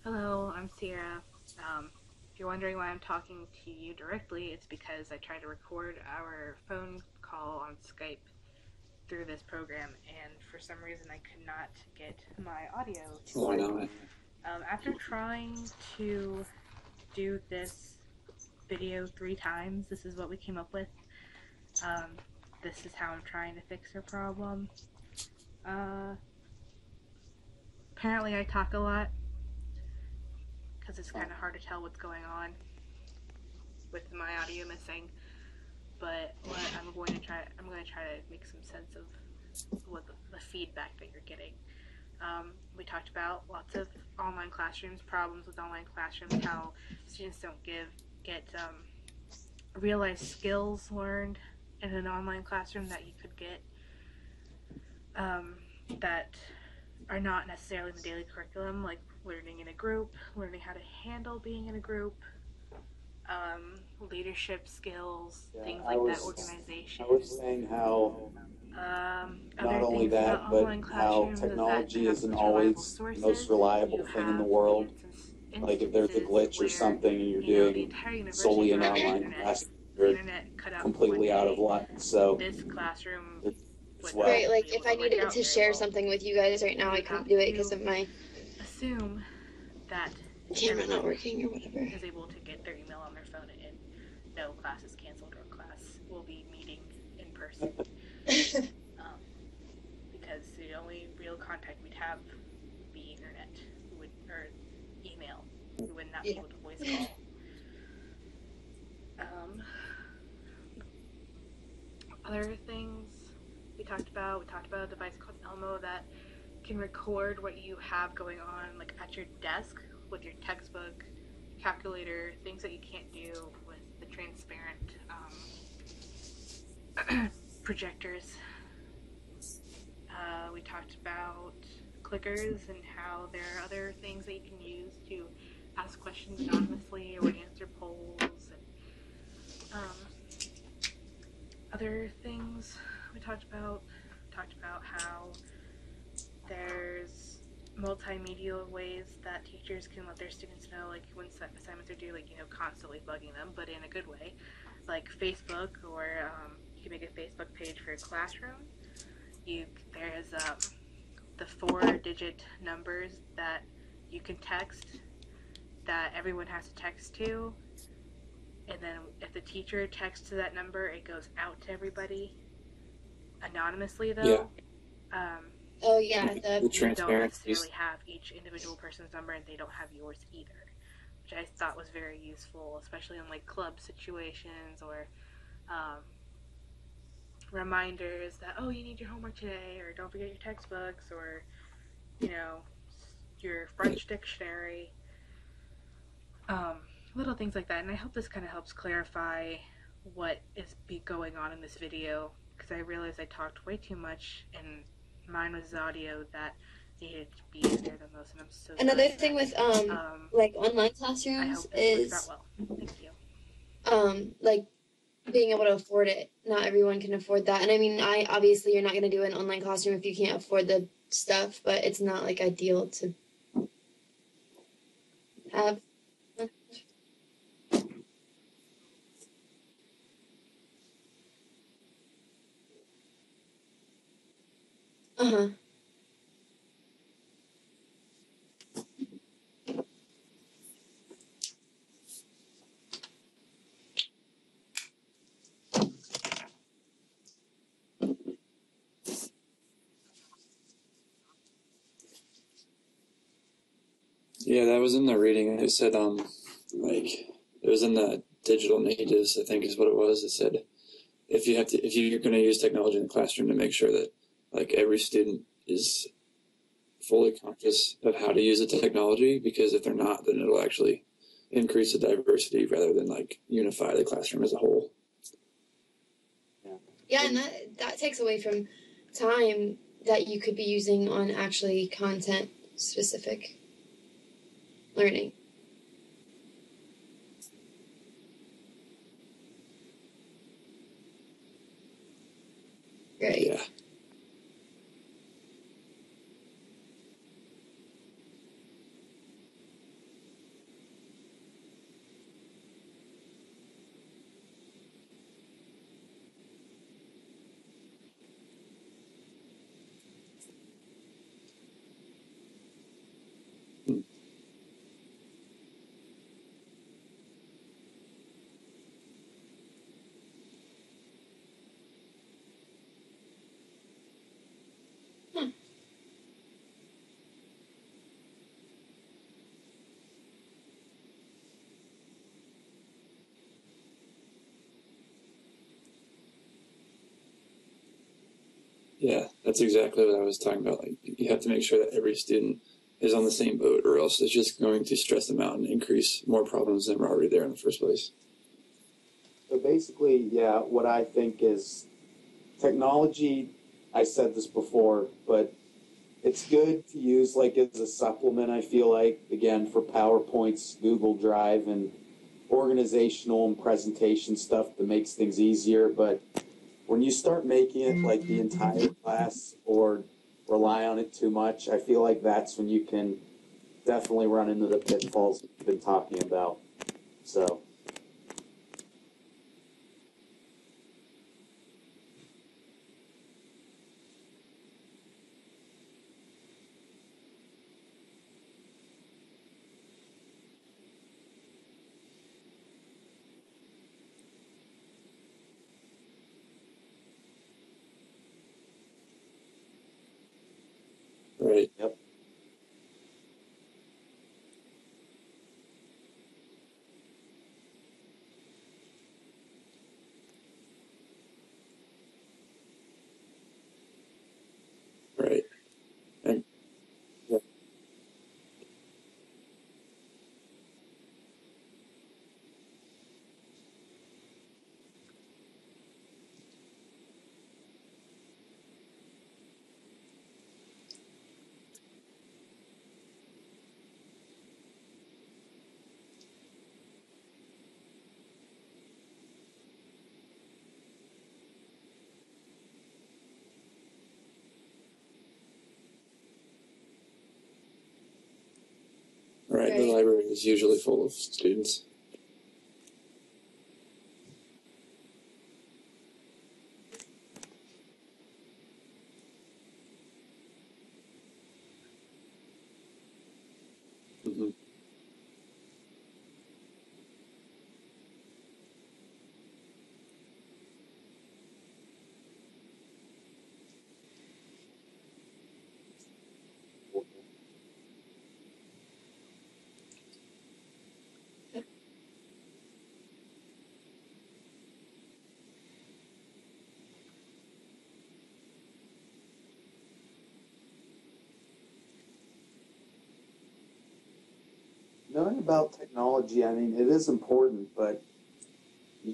Hello, I'm Sierra. If you're wondering why I'm talking to you directly, it's because I tried to record our phone call on Skype through this program, and for some reason I could not get my audio to Why work. not? After trying to do this video 3 times, this is what we came up with. Um, this is how I'm trying to fix your problem. Uh, Apparently I talk a lot because it's kind of hard to tell what's going on with my audio missing. But what I'm going to try to make some sense of what the feedback that you're getting. We talked about lots of online classrooms, problems with online classrooms, how students don't get real life skills learned in an online classroom that you could get um, that are not necessarily in the daily curriculum, like learning in a group, learning how to handle being in a group, leadership skills, things like that, organization. I was saying how not Other only things about that, but online how classrooms is that they're technology not isn't such reliable always the most sources. reliable You thing in the have world. Like if there's a instances glitch or where, something and you're the doing entire university solely goes an off the online internet. class, The you're internet cut out for one completely out of day. luck. So This classroom as would well. not Right, like be able if to I work needed out to very share well. something with you guys right now, You I have couldn't do it because to of my assume that camera not everyone working or whatever. is able to get their email on their phone and no class is canceled or class will be meeting in person. Because the only real contact we'd have would be internet, or email. We would not be able to voice call. Other things we talked about a device called Elmo that can record what you have going on, like at your desk with your textbook, calculator, things that you can't do with the transparent projectors. We talked about clickers and how there are other things that you can use to ask questions anonymously or answer polls, and other things we talked about how there's multimedia ways that teachers can let their students know, like when assignments are due, like constantly bugging them, but in a good way, like Facebook, or you can make a Facebook page for your classroom. There's the 4-digit numbers that you can text that everyone has to text to, and then if the teacher texts to that number, it goes out to everybody anonymously, though. Yeah. Oh yeah, The You don't transparency. necessarily have each individual person's number, and they don't have yours either, which I thought was very useful, especially in like club situations, or reminders that, oh, you need your homework today, or don't forget your textbooks, or your French dictionary, little things like that. And I hope this kind of helps clarify what is going on in this video, because I realized I talked way too much, and mine was audio that needed to be easier than most, and I'm so sorry. another thing with like online I classrooms hope this works out is well. Thank you. like being able to afford it. Not everyone can afford that, and I mean, I obviously you're not going to do an online classroom if you can't afford the stuff, but it's not like ideal to have. Uh-huh. Yeah, that was in the reading. It said, like, it was in the digital natives, I think is what it was. It said, if you're going to use technology in the classroom, to make sure that, like, every student is fully conscious of how to use the technology, because if they're not, then it'll actually increase the diversity rather than, like, unify the classroom as a whole. Yeah, and that takes away from time that you could be using on actually content specific learning. Right. Yeah. Yeah, that's exactly what I was talking about. Like, you have to make sure that every student is on the same boat, or else it's just going to stress them out and increase more problems than were already there in the first place. So basically, yeah, what I think is technology, I said this before, but it's good to use like as a supplement, I feel like, again, for PowerPoints, Google Drive, and organizational and presentation stuff that makes things easier. But when you start making it like the entire class or rely on it too much, I feel like that's when you can definitely run into the pitfalls we've been talking about. So. Right. Yep. Right. And yeah. Right. The Right. library is usually full of students. Mm-hmm. Knowing about technology, I mean, it is important, but you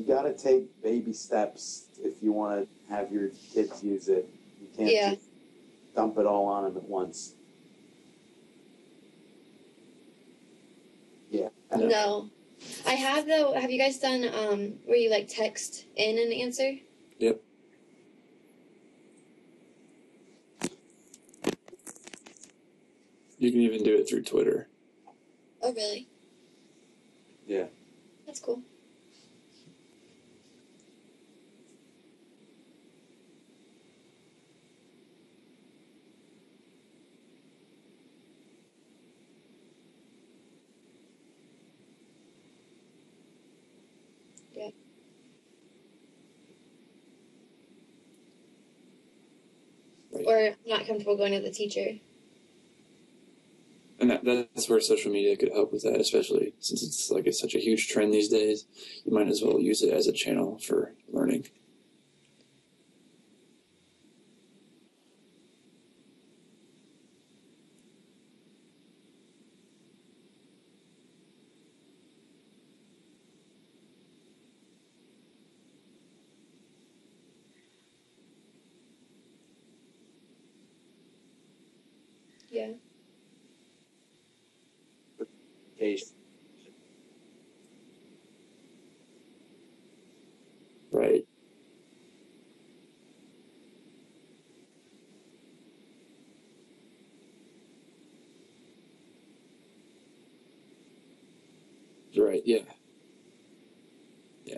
got to take baby steps if you want to have your kids use it. You can't just dump it all on them at once. Yeah. No. I have though. Have you guys done where you like text in an answer? Yep. You can even do it through Twitter. Oh, really? Yeah. That's cool. Yeah. Right. Or not comfortable going to the teacher. And that's where social media could help with that, especially since it's such a huge trend these days. You might as well use it as a channel for learning. Yeah. Case. Right. Right. Yeah. Yeah.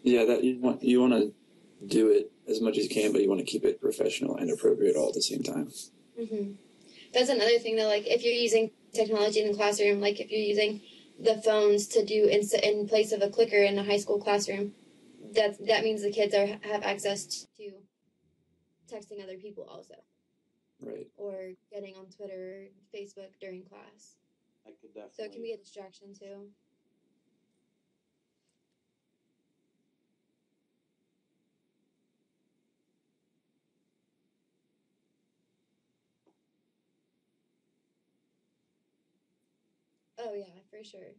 Yeah. That you want to do it as much as you can, but you want to keep it professional and appropriate all at the same time. Mm-hmm. That's another thing though. Like if you're using technology in the classroom, like if you're using the phones to do in place of a clicker in a high school classroom, that means the kids have access to texting other people also. Right. Or getting on Twitter or Facebook during class. I could definitely. So it can be a distraction too. Oh yeah, for sure.